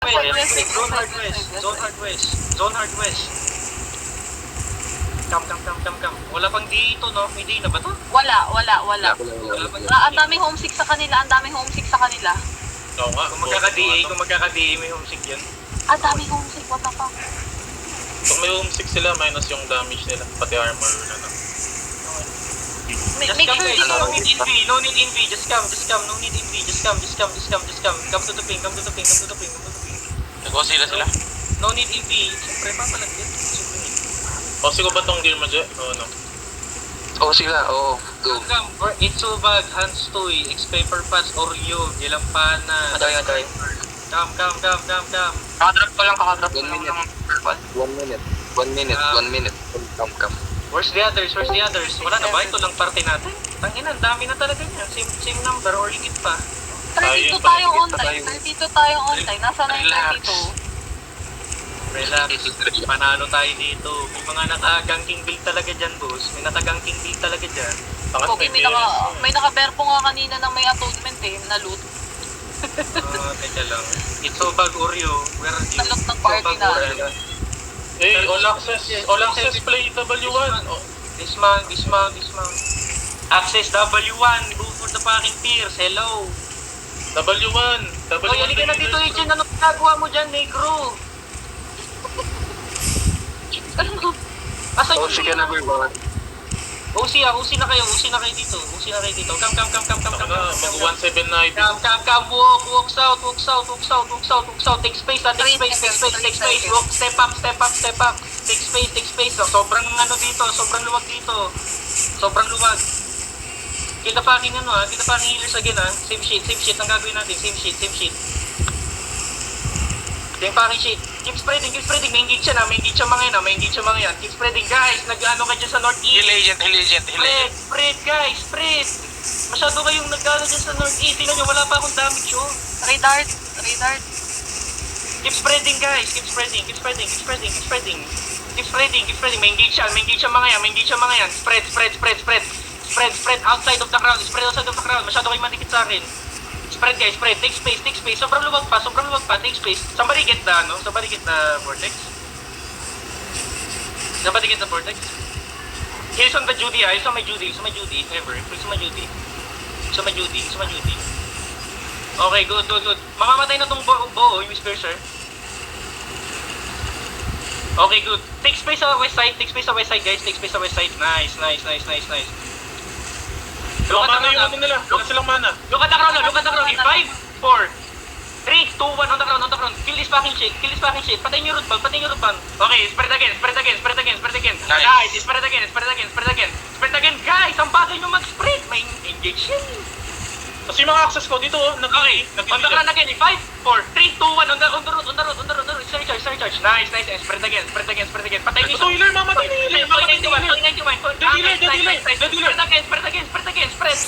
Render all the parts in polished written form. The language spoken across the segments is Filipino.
Zone hard west. Zone hard west. Zone hard west. Come. Wala pang dito, no? May day na ba to? Wala. Ang daming homesick sa kanila, Oo nga. Kung magkaka-DA, may homesick yan. Ang daming homesick, what the fuck? Kung may homesick sila, minus yung damage nila. Pati armor na lang. Just Make come sure guys, dito. no need envy, just come, no need envy, just come. Come to the ping. Nagwasila sila. No need envy, siyempre papalagyan. O, sigo ba tong gear mo, Je? Oo, no? Oo sila, oo. Go. Come, Itsubag, Hanstoy, X-Paper Pass, Oreo, Gilampana. Antay. Come. Kakadrop ko lang. 1 minute. 1 minute. Come. Where's the others? Wala na ba? Ito lang parte natin. Tangina, ang dami na talaga niya. Same number or higit pa. 32 tayo online. Nasaan na yung 32? Relax. Panalo tayo dito. May mga naka-ganking build talaga dyan, boss. May naka-ganking build talaga dyan. Pangat Okay, may naka-verpo nga kanina na may atonement na loot. Teka lang. Itsubag, Oreo. Where are you? Nalok ng party na. All access play W1. Oh, Dismount. Access W1. Go for the fucking peers. Hello. W1. Hoy, halika na dito, Agent. Ano ginagawa mo dyan, negro? Asan yung Sige na, bro. OC na kayo dito. Come. Mag-17 na IP. Come, walk south. Take space. Walk, step up. Take space. Sobrang luwag dito. Kita fucking healers again Same shit ang gagawin natin. Same shit. Same fucking shit. Keep spreading. May engage siya mga yan. Keep spreading, guys. Nag-ano ka dyan sa northeast. Heal agent. Spread, guys. Masyado kayong nag-ano dyan sa northeast. Tingnan nyo, wala pa akong damage, oh. Radar. Keep spreading, guys. Keep spreading. May engage siya mga yan. Spread outside of the crowd. Masyado kayong matikit sa akin. Spread, guys. Take space. Sobrang luwag pa. Take space. Somebody get the vortex. Here's on the Judy, Here's on my Judy. Ever. Here's on my Judy. Okay, good. Mamamatay na tong bow, yung Disperser. Okay, good. Take space sa west side, guys. Nice. Look at nila. Wala silang mana. Look at the crowd. In 5, 4, 3, 2, 1 on the ground. Kill this fucking shit. Patayin yung root bag. Okay, spread again. Nice, spread again. Guys, ang bagay nyo mag-spread. May engage yan. Tapos yung mga access ko dito, Okay, on the ground again. In 5, 4, 3, 2, 1 on the road. Surcharge. Nice. Spread again. Patayin ito healer, mamatay na healer. Spread.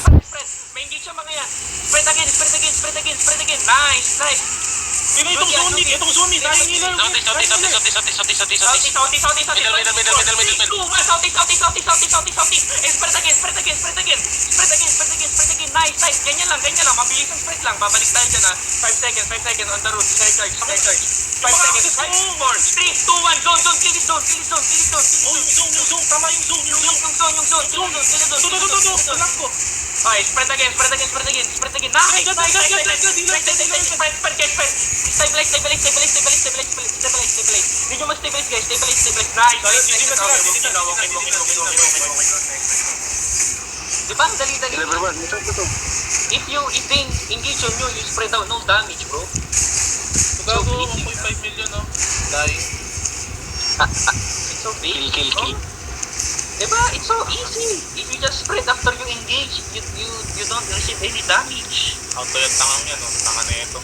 May engage siya mga yan. Spread again. Nice. Itong zone, dahil healer. Sauti. Spread again. Nice. Ganyan lang. Mabilis ang spread lang. Babalik tayo dyan 5 seconds on the road. Surcharge. 5 seconds. 5, 4, 3, 2, 1. Zone. Kill this zone. Yung tama yung zone. Yung zone. Alam ko. Okay, spread again. Nice. Stabilize. Hindi nyo mag-stabilize, guys. Stabilize. Nice. Diba? Dali. If they engage on you spread out, no damage, bro. Gago, 1.5 million, no? Dying. It's so big. Kill. Diba? It's so easy. If you just spread after you engage, you don't receive any damage. Auto yung tangang yan, no? Tanga na ito.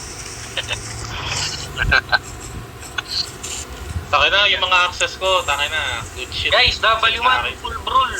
Taka na, yung mga access ko, taka na. Good shit. Guys, W1 full brawl.